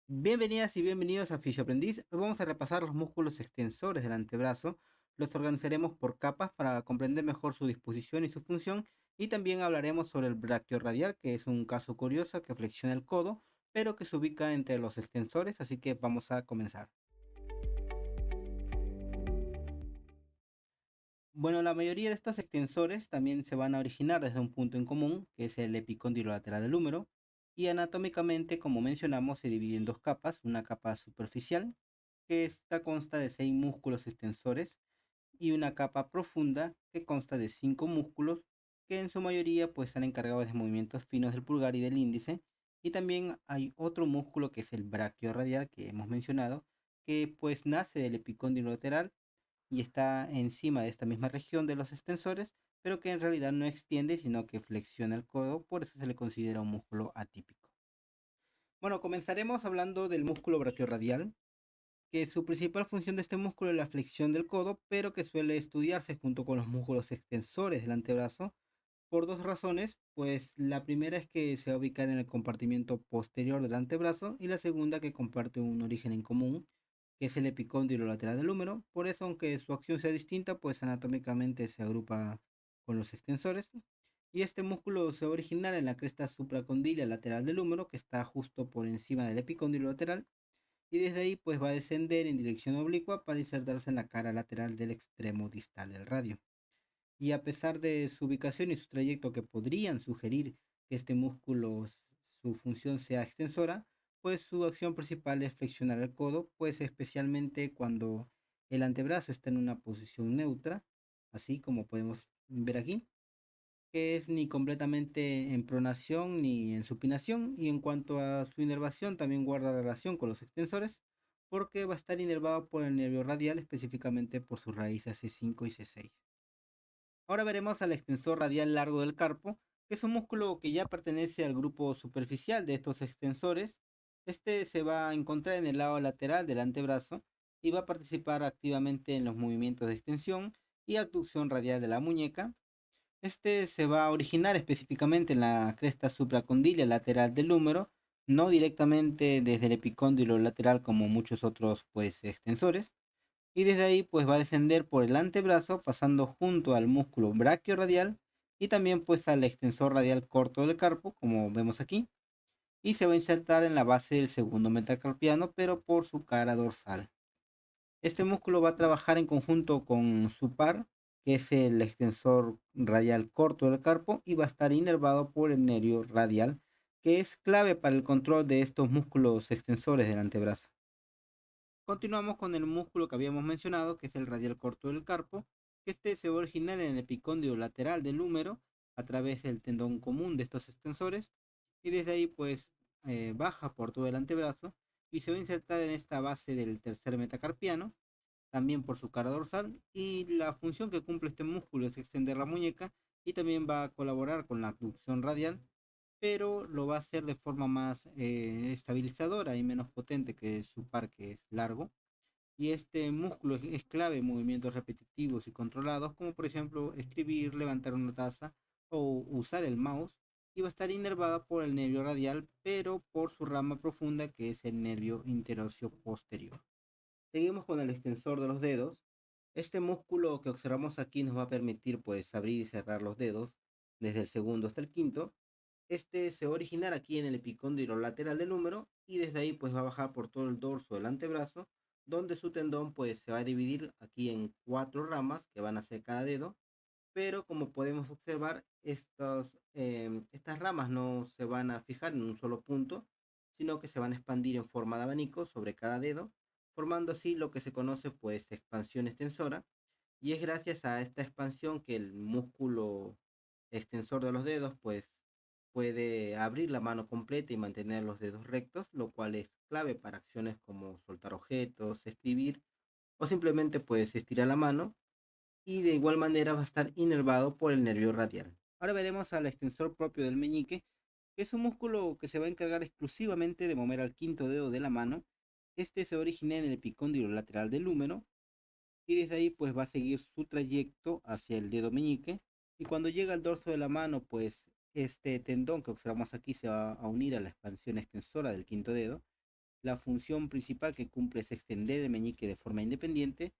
Bienvenidas y bienvenidos a Aprendiz. Hoy vamos a repasar los músculos extensores del antebrazo. Los organizaremos por capas para comprender mejor su disposición y su función. Y también hablaremos sobre el brachiorradial, que es un caso curioso que flexiona el codo, pero que se ubica entre los extensores. Así que vamos a comenzar. Bueno, la mayoría de estos extensores también se van a originar desde un punto en común, que es el epicóndilo lateral del húmero, y anatómicamente, como mencionamos, se divide en dos capas, una capa superficial, que esta consta de 6 músculos extensores, y una capa profunda, que consta de 5 músculos, que en su mayoría pues están encargados de movimientos finos del pulgar y del índice, y también hay otro músculo que es el brachiorradial que hemos mencionado, que pues nace del epicóndilo lateral y está encima de esta misma región de los extensores, pero que en realidad no extiende, sino que flexiona el codo, por eso se le considera un músculo atípico. Bueno, comenzaremos hablando del músculo brachiorradial, que su principal función de este músculo es la flexión del codo, pero que suele estudiarse junto con los músculos extensores del antebrazo por dos razones. Pues la primera es que se va a ubicar en el compartimiento posterior del antebrazo y la segunda que comparte un origen en común, que es el epicóndilo lateral del húmero. Por eso, aunque su acción sea distinta, pues anatómicamente se agrupa con los extensores. Y este músculo se va a originar en la cresta supracondilia lateral del húmero, que está justo por encima del epicóndilo lateral, y desde ahí pues va a descender en dirección oblicua para insertarse en la cara lateral del extremo distal del radio. Y a pesar de su ubicación y su trayecto que podrían sugerir que este músculo, su función sea extensora, pues su acción principal es flexionar el codo, pues especialmente cuando el antebrazo está en una posición neutra, así como podemos ver aquí, que es ni completamente en pronación ni en supinación, y en cuanto a su inervación también guarda relación con los extensores, porque va a estar inervado por el nervio radial, específicamente por sus raíces C5 y C6. Ahora veremos al extensor radial largo del carpo, que es un músculo que ya pertenece al grupo superficial de estos extensores. Este se va a encontrar en el lado lateral del antebrazo y va a participar activamente en los movimientos de extensión y abducción radial de la muñeca. Este se va a originar específicamente en la cresta supracondilia lateral del húmero, no directamente desde el epicóndilo lateral como muchos otros pues extensores, y desde ahí pues va a descender por el antebrazo pasando junto al músculo brachiorradial y también pues al extensor radial corto del carpo, como vemos aquí, y se va a insertar en la base del segundo metacarpiano, pero por su cara dorsal. Este músculo va a trabajar en conjunto con su par, que es el extensor radial corto del carpo, y va a estar inervado por el nervio radial, que es clave para el control de estos músculos extensores del antebrazo. Continuamos con el músculo que habíamos mencionado, que es el radial corto del carpo. Este se va a originar en el epicóndilo lateral del húmero a través del tendón común de estos extensores, y desde ahí pues baja por todo el antebrazo y se va a insertar en esta base del tercer metacarpiano, también por su cara dorsal, y la función que cumple este músculo es extender la muñeca y también va a colaborar con la abducción radial, pero lo va a hacer de forma más estabilizadora y menos potente que su par, que es largo. Y este músculo es clave en movimientos repetitivos y controlados, como por ejemplo escribir, levantar una taza o usar el mouse, y va a estar inervada por el nervio radial, pero por su rama profunda, que es el nervio interóseo posterior. Seguimos con el extensor de los dedos. Este músculo que observamos aquí nos va a permitir pues abrir y cerrar los dedos desde el segundo hasta el quinto. Este se va a originar aquí en el epicóndilo lateral del húmero y desde ahí pues va a bajar por todo el dorso del antebrazo, donde su tendón pues se va a dividir aquí en 4 ramas que van a ser cada dedo, pero como podemos observar, estas ramas no se van a fijar en un solo punto, sino que se van a expandir en forma de abanico sobre cada dedo, formando así lo que se conoce pues expansión extensora, y es gracias a esta expansión que el músculo extensor de los dedos pues puede abrir la mano completa y mantener los dedos rectos, lo cual es clave para acciones como soltar objetos, escribir o simplemente pues estirar la mano, y de igual manera va a estar inervado por el nervio radial. Ahora veremos al extensor propio del meñique, que es un músculo que se va a encargar exclusivamente de mover al quinto dedo de la mano. Este se origina en el epicóndilo lateral del húmero y desde ahí pues va a seguir su trayecto hacia el dedo meñique, y cuando llega al dorso de la mano pues este tendón que observamos aquí se va a unir a la expansión extensora del quinto dedo, La función principal que cumple es extender el meñique de forma independiente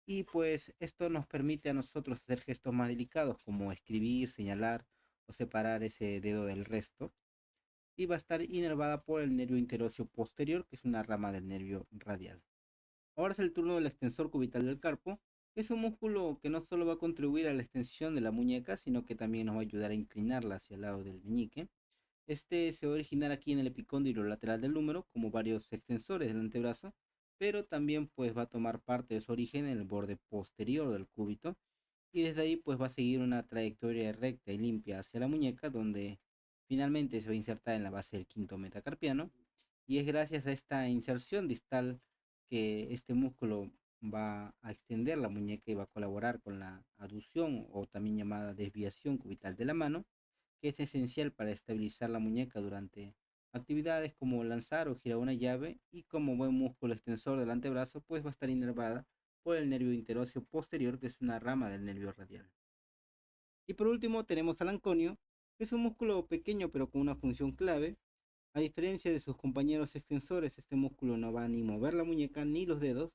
y pues esto nos permite a nosotros hacer gestos más delicados como escribir, señalar o separar ese dedo del resto y va a estar inervada por el nervio interóseo posterior, que es una rama del nervio radial. Ahora es el turno del extensor cubital del carpo, que es un músculo que no solo va a contribuir a la extensión de la muñeca, sino que también nos va a ayudar a inclinarla hacia el lado del meñique. Este se va a originar aquí en el epicóndilo lateral del húmero, como varios extensores del antebrazo, pero también pues va a tomar parte de su origen en el borde posterior del cúbito y desde ahí pues va a seguir una trayectoria recta y limpia hacia la muñeca donde finalmente se va a insertar en la base del quinto metacarpiano y es gracias a esta inserción distal que este músculo va a extender la muñeca y va a colaborar con la aducción o también llamada desviación cubital de la mano, que es esencial para estabilizar la muñeca durante actividades como lanzar o girar una llave y como buen músculo extensor del antebrazo pues va a estar inervada por el nervio interóseo posterior, que es una rama del nervio radial. Y por último tenemos al anconio, que es un músculo pequeño pero con una función clave. A diferencia de sus compañeros extensores, este músculo no va ni mover la muñeca ni los dedos,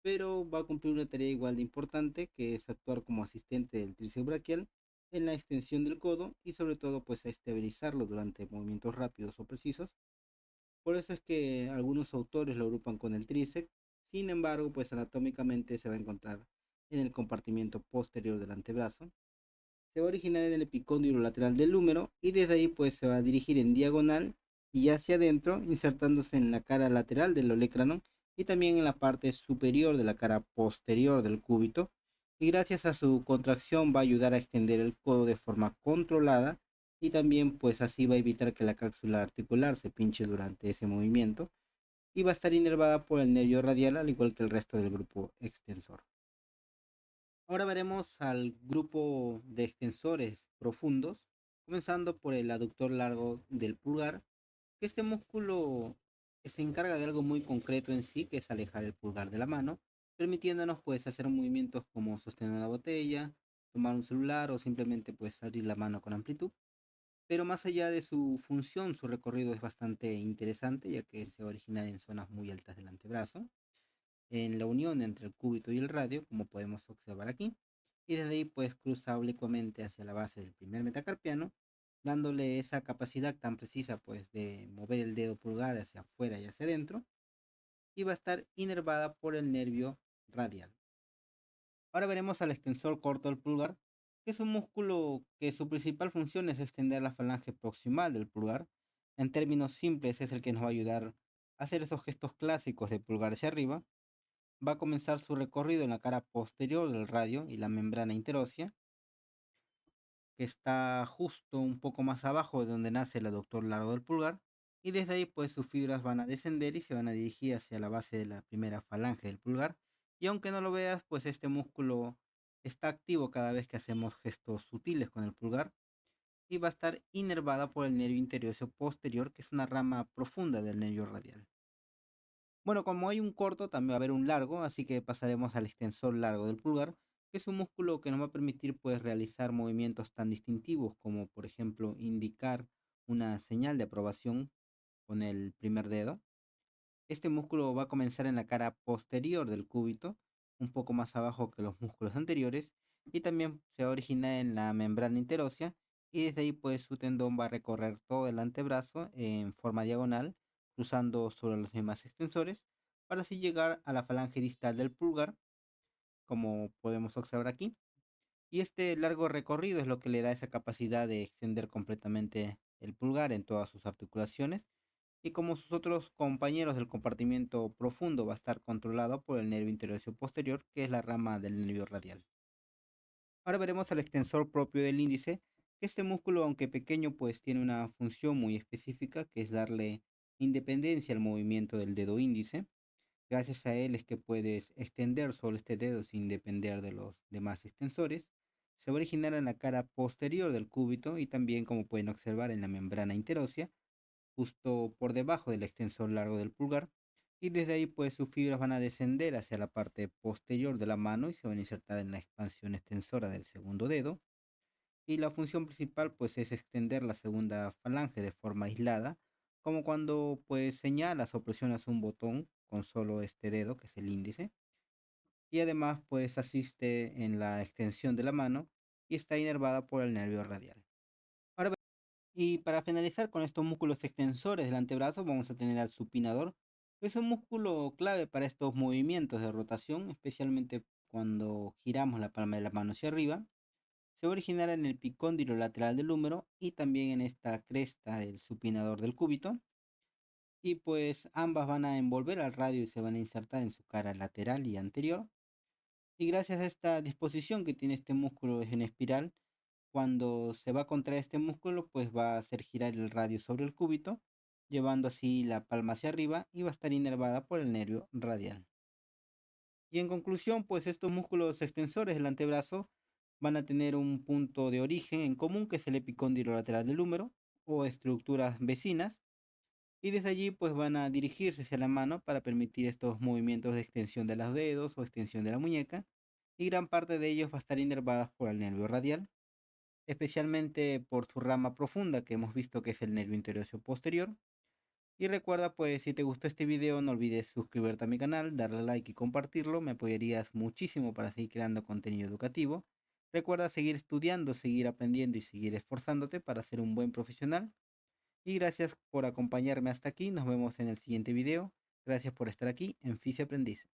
pero va a cumplir una tarea igual de importante, que es actuar como asistente del tríceps braquial en la extensión del codo y sobre todo pues a estabilizarlo durante movimientos rápidos o precisos. Por eso es que algunos autores lo agrupan con el tríceps, sin embargo pues anatómicamente se va a encontrar en el compartimiento posterior del antebrazo. Se va a originar en el epicóndilo lateral del húmero y desde ahí pues se va a dirigir en diagonal y hacia adentro, insertándose en la cara lateral del olecranon y también en la parte superior de la cara posterior del cúbito. Y gracias a su contracción va a ayudar a extender el codo de forma controlada y también pues así va a evitar que la cápsula articular se pinche durante ese movimiento y va a estar inervada por el nervio radial al igual que el resto del grupo extensor. Ahora veremos al grupo de extensores profundos, comenzando por el aductor largo del pulgar, que este músculo se encarga de algo muy concreto en sí, que es alejar el pulgar de la mano, permitiéndonos pues hacer movimientos como sostener una botella, tomar un celular o simplemente pues abrir la mano con amplitud. Pero más allá de su función, su recorrido es bastante interesante, ya que se origina en zonas muy altas del antebrazo en la unión entre el cúbito y el radio, como podemos observar aquí, y desde ahí pues cruza oblicuamente hacia la base del primer metacarpiano, dándole esa capacidad tan precisa pues de mover el dedo pulgar hacia afuera y hacia adentro, y va a estar inervada por el nervio radial. Ahora veremos al extensor corto del pulgar, que es un músculo que su principal función es extender la falange proximal del pulgar. En términos simples es el que nos va a ayudar a hacer esos gestos clásicos de pulgar hacia arriba. Va a comenzar su recorrido en la cara posterior del radio y la membrana interósea, que está justo un poco más abajo de donde nace el aductor largo del pulgar, y desde ahí pues sus fibras van a descender y se van a dirigir hacia la base de la primera falange del pulgar, y aunque no lo veas, pues este músculo está activo cada vez que hacemos gestos sutiles con el pulgar, y va a estar inervada por el nervio interóseo posterior, que es una rama profunda del nervio radial. Bueno, como hay un corto, también va a haber un largo, así que pasaremos al extensor largo del pulgar, que es un músculo que nos va a permitir pues realizar movimientos tan distintivos como por ejemplo indicar una señal de aprobación con el primer dedo. Este músculo va a comenzar en la cara posterior del cúbito, un poco más abajo que los músculos anteriores, y también se va a originar en la membrana interósea, y desde ahí pues su tendón va a recorrer todo el antebrazo en forma diagonal, cruzando sobre los demás extensores, para así llegar a la falange distal del pulgar, como podemos observar aquí. Y este largo recorrido es lo que le da esa capacidad de extender completamente el pulgar en todas sus articulaciones y como sus otros compañeros del compartimiento profundo va a estar controlado por el nervio interóseo posterior, que es la rama del nervio radial. Ahora veremos al extensor propio del índice, que este músculo, aunque pequeño, pues tiene una función muy específica, que es darle independencia al movimiento del dedo índice. Gracias a él es que puedes extender solo este dedo sin depender de los demás extensores. Se va a originar en la cara posterior del cúbito y también, como pueden observar, en la membrana interósea justo por debajo del extensor largo del pulgar, y desde ahí pues sus fibras van a descender hacia la parte posterior de la mano y se van a insertar en la expansión extensora del segundo dedo, y la función principal pues es extender la segunda falange de forma aislada como cuando pues señalas o presionas un botón con solo este dedo, que es el índice, y además pues asiste en la extensión de la mano y está inervada por el nervio radial. Ahora, y para finalizar con estos músculos extensores del antebrazo, vamos a tener al supinador. Es un músculo clave para estos movimientos de rotación, especialmente cuando giramos la palma de la mano hacia arriba. Se va a originar en el picóndilo lateral del húmero y también en esta cresta del supinador del cúbito. Y pues ambas van a envolver al radio y se van a insertar en su cara lateral y anterior. Y gracias a esta disposición que tiene este músculo en espiral, cuando se va a contraer este músculo, pues va a hacer girar el radio sobre el cúbito, llevando así la palma hacia arriba y va a estar inervada por el nervio radial. Y en conclusión, pues estos músculos extensores del antebrazo van a tener un punto de origen en común, que es el epicóndilo lateral del húmero, o estructuras vecinas, y desde allí pues van a dirigirse hacia la mano para permitir estos movimientos de extensión de los dedos o extensión de la muñeca, y gran parte de ellos va a estar inervadas por el nervio radial, especialmente por su rama profunda que hemos visto que es el nervio interoseo posterior. Y recuerda pues si te gustó este video no olvides suscribirte a mi canal, darle like y compartirlo, me apoyarías muchísimo para seguir creando contenido educativo. Recuerda seguir estudiando, seguir aprendiendo y seguir esforzándote para ser un buen profesional. Y gracias por acompañarme hasta aquí, nos vemos en el siguiente video. Gracias por estar aquí en Fisi Aprendiz.